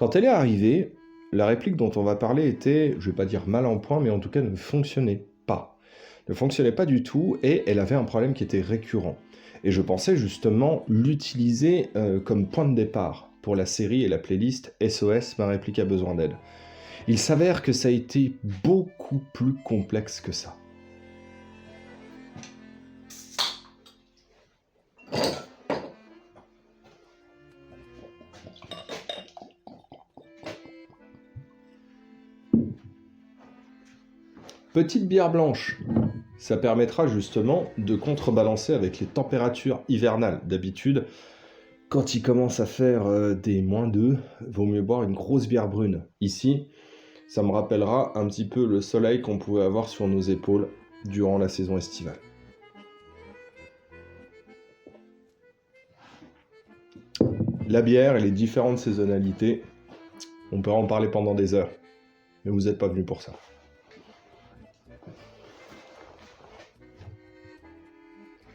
Quand elle est arrivée, la réplique dont on va parler était, je vais pas dire mal en point, mais en tout cas ne fonctionnait pas. Ne fonctionnait pas du tout et elle avait un problème qui était récurrent. Et je pensais justement l'utiliser comme point de départ pour la série et la playlist SOS, ma réplique a besoin d'aide. Il s'avère que ça a été beaucoup plus complexe que ça. Petite bière blanche, ça permettra justement de contrebalancer avec les températures hivernales. D'habitude, quand il commence à faire des -2, vaut mieux boire une grosse bière brune. Ici, ça me rappellera un petit peu le soleil qu'on pouvait avoir sur nos épaules durant la saison estivale. La bière et les différentes saisonnalités, on peut en parler pendant des heures, mais vous n'êtes pas venus pour ça.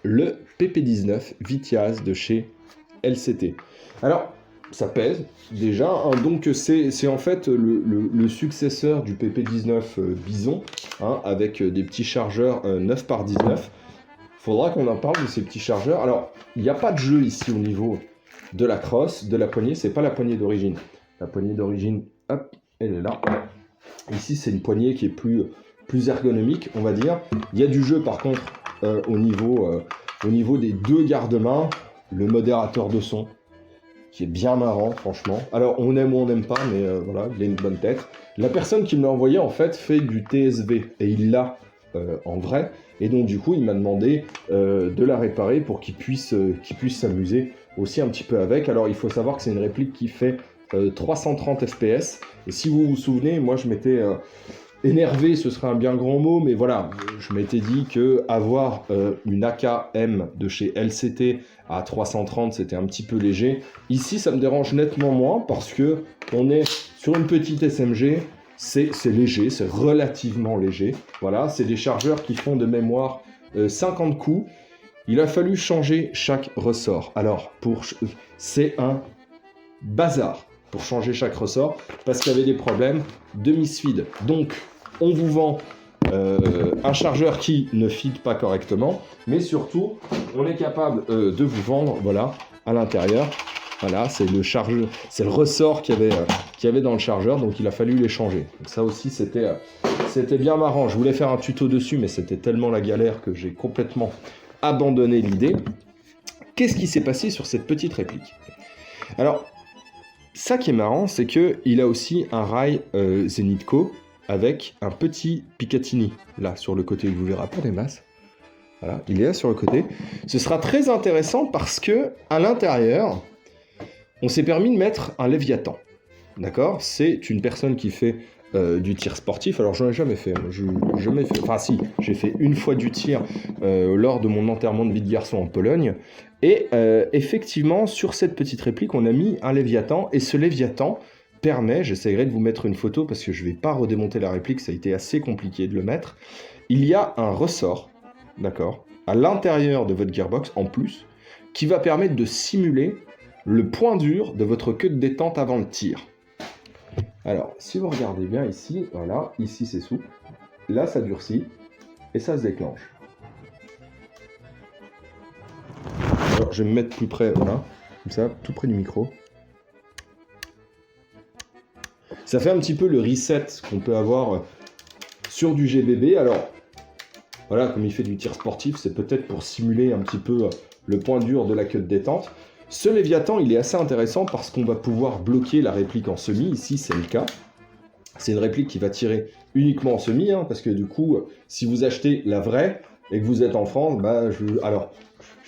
Le PP19 Vitiaz de chez LCT. Alors, ça pèse déjà, hein, donc c'est en fait le successeur du PP19 Bison, hein, avec des petits chargeurs 9x19. Faudra qu'on en parle de ces petits chargeurs. Alors, il n'y a pas de jeu ici au niveau de la crosse, de la poignée, c'est pas la poignée d'origine. La poignée d'origine, hop, elle est là. Ici, c'est une poignée qui est plus ergonomique, on va dire. Il y a du jeu par contre au niveau des deux garde-mains, le modérateur de son, qui est bien marrant, franchement. Alors, on aime ou on n'aime pas, mais voilà, il a une bonne tête. La personne qui me l'a envoyé, en fait, fait du TSV, et il l'a en vrai. Et donc, du coup, il m'a demandé de la réparer pour qu'il puisse s'amuser aussi un petit peu avec. Alors, il faut savoir que c'est une réplique qui fait 330 fps. Et si vous vous souvenez, moi, je m'étais énervé, ce serait un bien grand mot, mais voilà, je m'étais dit que avoir une AKM de chez LCT à 330, c'était un petit peu léger. Ici, ça me dérange nettement moins parce que on est sur une petite SMG, c'est léger, c'est relativement léger. Voilà, c'est des chargeurs qui font de mémoire 50 coups. Il a fallu changer chaque ressort. Alors, c'est un bazar pour changer chaque ressort, parce qu'il y avait des problèmes de misfeed. Donc, on vous vend un chargeur qui ne feed pas correctement, mais surtout, on est capable de vous vendre, voilà, à l'intérieur, voilà, c'est le ressort qu'il y avait dans le chargeur, donc il a fallu les changer. Donc ça aussi, c'était bien marrant. Je voulais faire un tuto dessus, mais c'était tellement la galère que j'ai complètement abandonné l'idée. Qu'est-ce qui s'est passé sur cette petite réplique? Alors, ça qui est marrant, c'est qu'il a aussi un rail Zenitco avec un petit Picatinny, là, sur le côté, vous verrez pas des masses. Voilà, il est là sur le côté. Ce sera très intéressant parce que à l'intérieur, on s'est permis de mettre un Léviathan. D'accord? C'est une personne qui fait du tir sportif. Alors, j'en ai jamais fait. Enfin, si, j'ai fait une fois du tir lors de mon enterrement de vie de garçon en Pologne. Et effectivement, sur cette petite réplique, on a mis un Léviathan. Et ce Léviathan permet, j'essaierai de vous mettre une photo parce que je ne vais pas redémonter la réplique, ça a été assez compliqué de le mettre. Il y a un ressort, d'accord, à l'intérieur de votre gearbox en plus, qui va permettre de simuler le point dur de votre queue de détente avant le tir. Alors, si vous regardez bien ici, voilà, ici c'est souple, là ça durcit, et ça se déclenche. Alors, je vais me mettre plus près, voilà, comme ça, tout près du micro. Ça fait un petit peu le reset qu'on peut avoir sur du GBB. Alors, voilà, comme il fait du tir sportif, c'est peut-être pour simuler un petit peu le point dur de la queue de détente. Ce Léviathan, il est assez intéressant parce qu'on va pouvoir bloquer la réplique en semi. Ici, c'est le cas. C'est une réplique qui va tirer uniquement en semi, hein, parce que du coup, si vous achetez la vraie et que vous êtes en France, bah, je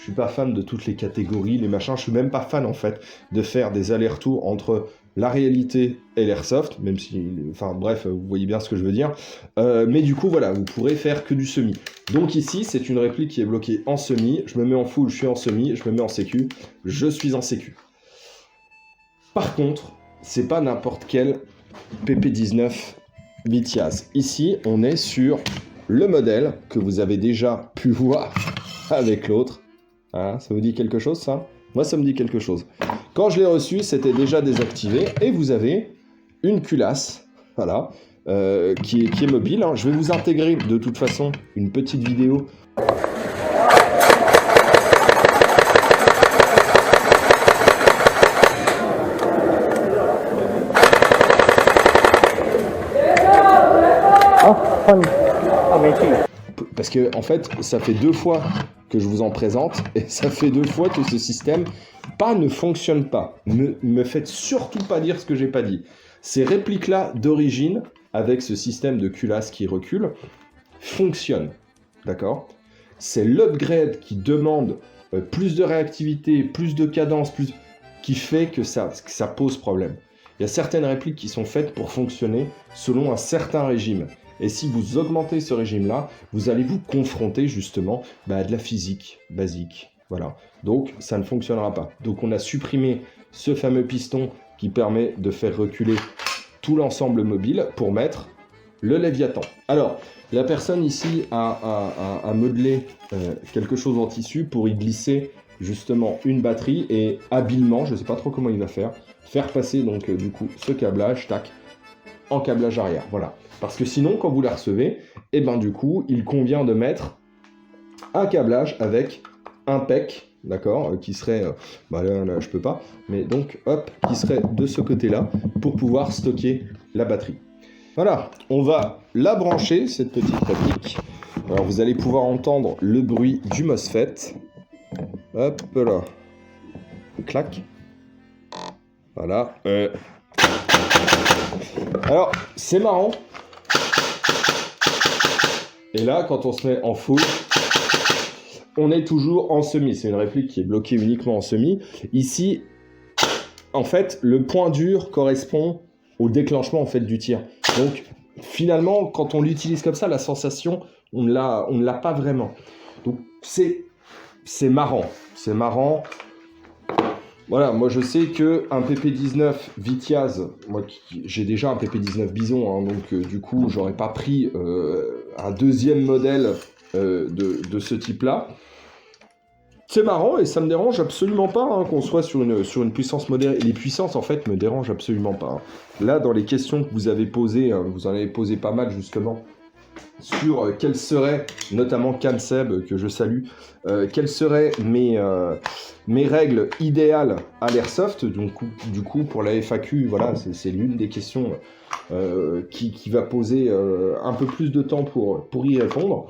suis pas fan de toutes les catégories, les machins. Je suis même pas fan, en fait, de faire des allers-retours entre la réalité et l'airsoft, même si, enfin bref, vous voyez bien ce que je veux dire. Mais du coup, voilà, vous pourrez faire que du semi. Donc ici, c'est une réplique qui est bloquée en semi. Je me mets en full, je suis en semi. Je me mets en sécu, je suis en sécu. Par contre, c'est pas n'importe quel PP19 Vitiaz. Ici, on est sur le modèle que vous avez déjà pu voir avec l'autre. Ah, ça vous dit quelque chose, ça? Moi, ça me dit quelque chose. Quand je l'ai reçu, c'était déjà désactivé et vous avez une culasse, voilà, qui est mobile. Hein. Je vais vous intégrer de toute façon une petite vidéo. Parce que en fait, ça fait 2 fois que je vous en présente et ça fait 2 fois que ce système ne fonctionne pas. Ne me faites surtout pas dire ce que j'ai pas dit. Ces répliques-là d'origine, avec ce système de culasse qui recule, fonctionnent. D'accord ? C'est l'upgrade qui demande plus de réactivité, plus de cadence, qui fait que ça pose problème. Il y a certaines répliques qui sont faites pour fonctionner selon un certain régime. Et si vous augmentez ce régime-là, vous allez vous confronter justement à de la physique basique. Voilà. Donc, ça ne fonctionnera pas. Donc, on a supprimé ce fameux piston qui permet de faire reculer tout l'ensemble mobile pour mettre le Léviathan. Alors, la personne ici a modelé quelque chose en tissu pour y glisser justement une batterie et habilement, je ne sais pas trop comment il va faire passer donc du coup ce câblage, tac, en câblage arrière. Voilà. Parce que sinon, quand vous la recevez, et ben du coup, il convient de mettre un câblage avec un PEC, d'accord, qui serait, là, je peux pas, mais donc, hop, qui serait de ce côté-là, pour pouvoir stocker la batterie. Voilà, on va la brancher, cette petite réplique. Alors, vous allez pouvoir entendre le bruit du MOSFET. Hop là. Clac. Voilà. Alors, c'est marrant. Et là, quand on se met en full, on est toujours en semi. C'est une réplique qui est bloquée uniquement en semi. Ici, en fait, le point dur correspond au déclenchement en fait, du tir. Donc, finalement, quand on l'utilise comme ça, la sensation, on ne l'a pas vraiment. Donc, c'est marrant. C'est marrant. Voilà, moi je sais qu'un PP19 Vitiaz, moi j'ai déjà un PP19 Bison, hein, donc du coup j'aurais pas pris un deuxième modèle de ce type-là. C'est marrant et ça me dérange absolument pas hein, qu'on soit sur une puissance modérée. Et les puissances en fait me dérangent absolument pas. Hein. Là, dans les questions que vous avez posées, vous en avez posé pas mal justement, sur quelles seraient, notamment Kanseb, que je salue, quelles seraient mes règles idéales à l'airsoft. Donc, du coup, pour la FAQ, voilà, c'est l'une des questions qui va poser un peu plus de temps pour y répondre.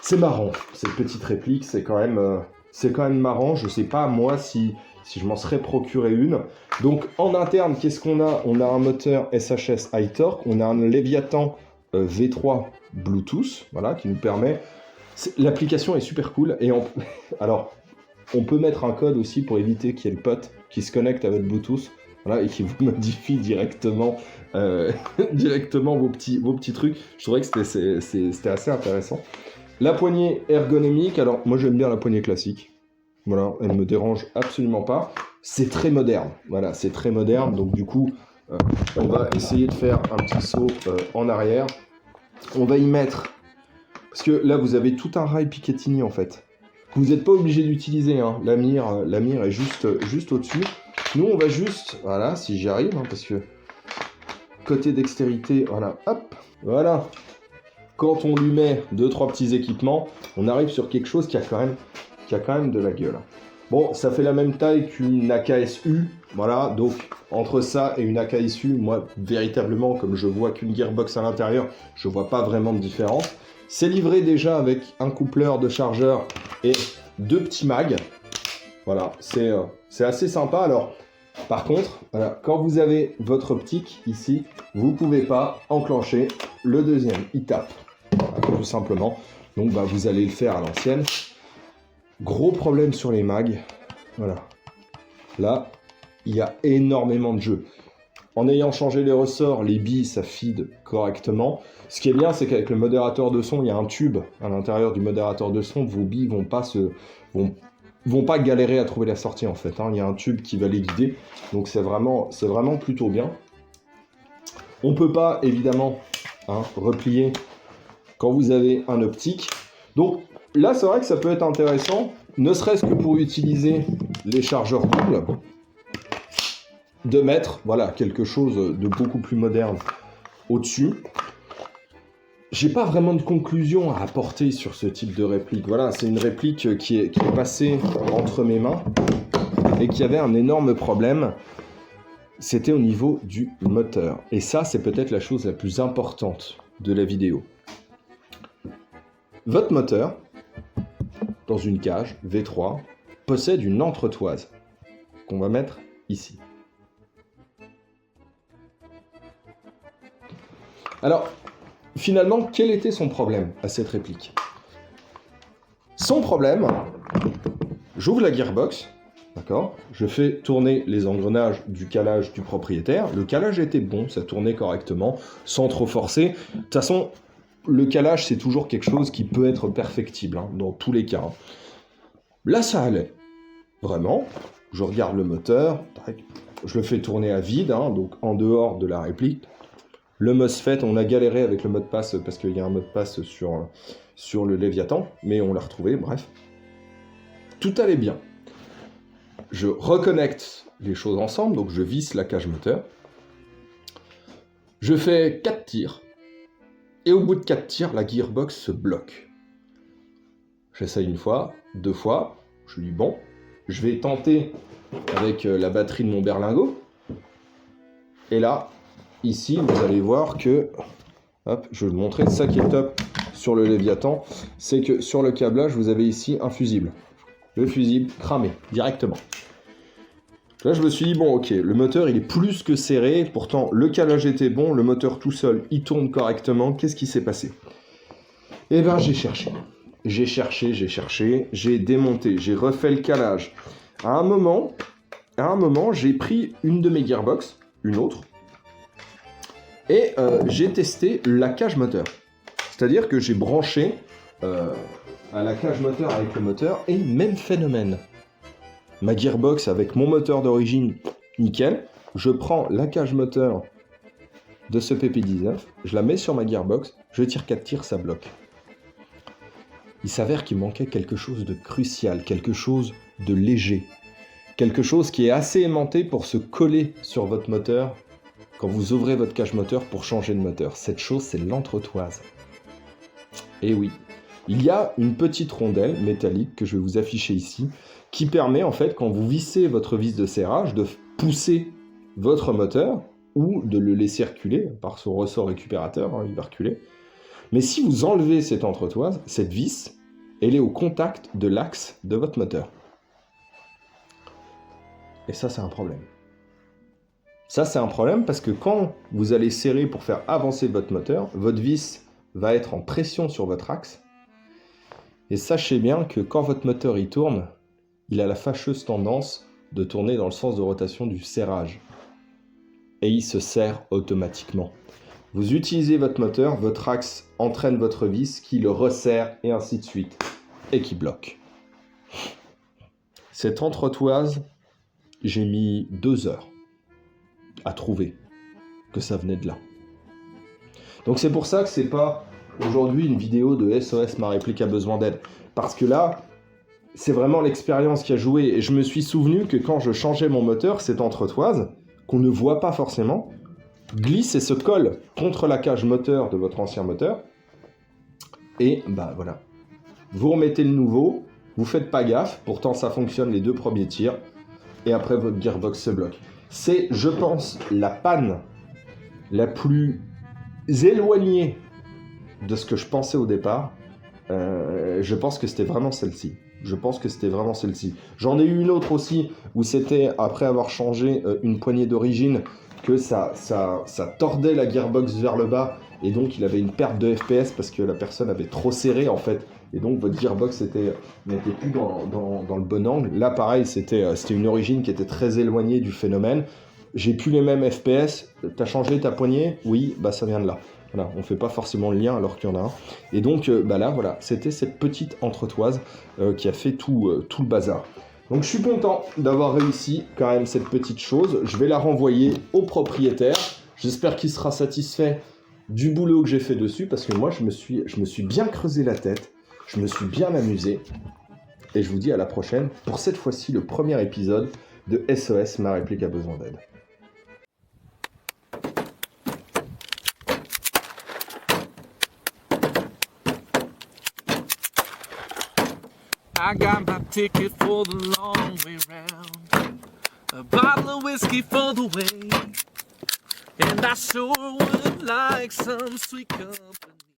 C'est marrant, cette petite réplique, c'est quand même marrant. Je sais pas, moi, si je m'en serais procuré une. Donc, en interne, qu'est-ce qu'on a ? On a un moteur SHS High Torque, on a un Léviathan V3 Bluetooth, voilà, qui nous permet... L'application est super cool, et alors, on peut mettre un code aussi pour éviter qu'il y ait le pote qui se connecte à votre Bluetooth, voilà, et qui vous modifie directement, directement vos petits trucs. Je trouvais que c'était assez intéressant. La poignée ergonomique, alors moi j'aime bien la poignée classique, voilà, elle ne me dérange absolument pas. C'est très moderne, voilà, c'est très moderne, donc du coup, on va essayer de faire un petit saut en arrière. On va y mettre, parce que là vous avez tout un rail Picatinny en fait, que vous n'êtes pas obligé d'utiliser, hein. La mire est juste au-dessus. Nous on va juste, voilà, si j'y arrive, hein, parce que côté dextérité, voilà, hop, voilà. Quand on lui met 2-3 petits équipements, on arrive sur quelque chose qui a quand même de la gueule. Bon, ça fait la même taille qu'une AKSU, voilà, donc entre ça et une AKSU, moi, véritablement, comme je vois qu'une gearbox à l'intérieur, je vois pas vraiment de différence. C'est livré déjà avec un coupleur de chargeur et 2 petits mags. Voilà, c'est assez sympa. Alors, par contre, voilà, quand vous avez votre optique ici, vous pouvez pas enclencher le deuxième, il tape. Voilà, tout simplement. Donc, vous allez le faire à l'ancienne. Gros problème sur les mags. Voilà. Là, il y a énormément de jeux. En ayant changé les ressorts, les billes, ça feed correctement. Ce qui est bien, c'est qu'avec le modérateur de son, il y a un tube à l'intérieur du modérateur de son. Vos billes vont pas galérer à trouver la sortie, en fait. Hein. Il y a un tube qui va les guider. Donc, c'est vraiment plutôt bien. On peut pas, évidemment, replier quand vous avez un optique. Donc, là, c'est vrai que ça peut être intéressant, ne serait-ce que pour utiliser les chargeurs doubles. de mettre voilà, quelque chose de beaucoup plus moderne au-dessus. J'ai pas vraiment de conclusion à apporter sur ce type de réplique. Voilà, c'est une réplique qui est passée entre mes mains et qui avait un énorme problème. C'était au niveau du moteur. Et ça, c'est peut-être la chose la plus importante de la vidéo. Votre moteur, dans une cage V3, possède une entretoise qu'on va mettre ici. Alors, finalement, quel était son problème à cette réplique? Son problème, j'ouvre la gearbox, d'accord? Je fais tourner les engrenages du calage du propriétaire. Le calage était bon, ça tournait correctement, sans trop forcer. De toute façon, le calage, c'est toujours quelque chose qui peut être perfectible, hein, dans tous les cas. Hein. Là, ça allait. Vraiment, je regarde le moteur, je le fais tourner à vide, hein, donc en dehors de la réplique. Le MOSFET, on a galéré avec le mot de passe parce qu'il y a un mot de passe sur le Léviathan, mais on l'a retrouvé, bref. Tout allait bien. Je reconnecte les choses ensemble, donc je visse la cage moteur. Je fais 4 tirs, et au bout de 4 tirs, la gearbox se bloque. J'essaye une fois, 2 fois, je dis bon, je vais tenter avec la batterie de mon berlingot, et là, ici, vous allez voir que, hop, je vais vous montrer, ça qui est top sur le Léviathan, c'est que sur le câblage, vous avez ici un fusible. Le fusible cramé, directement. Là, je me suis dit, bon, ok, le moteur, il est plus que serré, pourtant, le calage était bon, le moteur tout seul, il tourne correctement, qu'est-ce qui s'est passé? Eh bien, j'ai cherché, j'ai démonté, j'ai refait le calage. À un moment, j'ai pris une de mes gearbox, une autre, et j'ai testé la cage moteur. C'est-à-dire que j'ai branché à la cage moteur avec le moteur, et même phénomène. Ma gearbox avec mon moteur d'origine, nickel. Je prends la cage moteur de ce PP19, je la mets sur ma gearbox, je tire 4 tirs, ça bloque. Il s'avère qu'il manquait quelque chose de crucial, quelque chose de léger, quelque chose qui est assez aimanté pour se coller sur votre moteur quand vous ouvrez votre cage moteur pour changer de moteur. Cette chose, c'est l'entretoise. Et oui, il y a une petite rondelle métallique que je vais vous afficher ici, qui permet en fait, quand vous vissez votre vis de serrage, de pousser votre moteur ou de le laisser reculer par son ressort récupérateur, hein, il va reculer. Mais si vous enlevez cette entretoise, cette vis, elle est au contact de l'axe de votre moteur. Et ça, c'est un problème. Ça, c'est un problème parce que quand vous allez serrer pour faire avancer votre moteur, votre vis va être en pression sur votre axe. Et sachez bien que quand votre moteur y tourne, il a la fâcheuse tendance de tourner dans le sens de rotation du serrage. Et il se serre automatiquement. Vous utilisez votre moteur, votre axe entraîne votre vis qui le resserre et ainsi de suite. Et qui bloque. Cette entretoise, j'ai mis 2 heures à trouver que ça venait de là. Donc c'est pour ça que c'est pas aujourd'hui une vidéo de SOS, ma réplique a besoin d'aide. Parce que là, c'est vraiment l'expérience qui a joué. Et je me suis souvenu que quand je changeais mon moteur, cette entretoise, qu'on ne voit pas forcément, glisse et se colle contre la cage moteur de votre ancien moteur. Et bah voilà. Vous remettez le nouveau, vous faites pas gaffe, pourtant ça fonctionne les 2 premiers tirs, et après votre gearbox se bloque. C'est, je pense, la panne la plus éloignée de ce que je pensais au départ. Je pense que c'était vraiment celle-ci. J'en ai eu une autre aussi, où c'était, après avoir changé une poignée d'origine, que ça tordait la gearbox vers le bas, et donc il avait une perte de FPS parce que la personne avait trop serré en fait, et donc votre gearbox n'était plus dans le bon angle. Là pareil, c'était une origine qui était très éloignée du phénomène. J'ai plus les mêmes FPS, t'as changé ta poignée? Oui, bah ça vient de là. Voilà, on ne fait pas forcément le lien alors qu'il y en a un. Et donc bah là, voilà, c'était cette petite entretoise qui a fait tout le bazar. Donc je suis content d'avoir réussi quand même cette petite chose. Je vais la renvoyer au propriétaire. J'espère qu'il sera satisfait du boulot que j'ai fait dessus, parce que moi je me suis bien creusé la tête, je me suis bien amusé. Et je vous dis à la prochaine pour cette fois-ci le premier épisode de SOS, ma réplique a besoin d'aide. I got my ticket for the long way round, a bottle of whiskey for the way, and I sure would like some sweet company.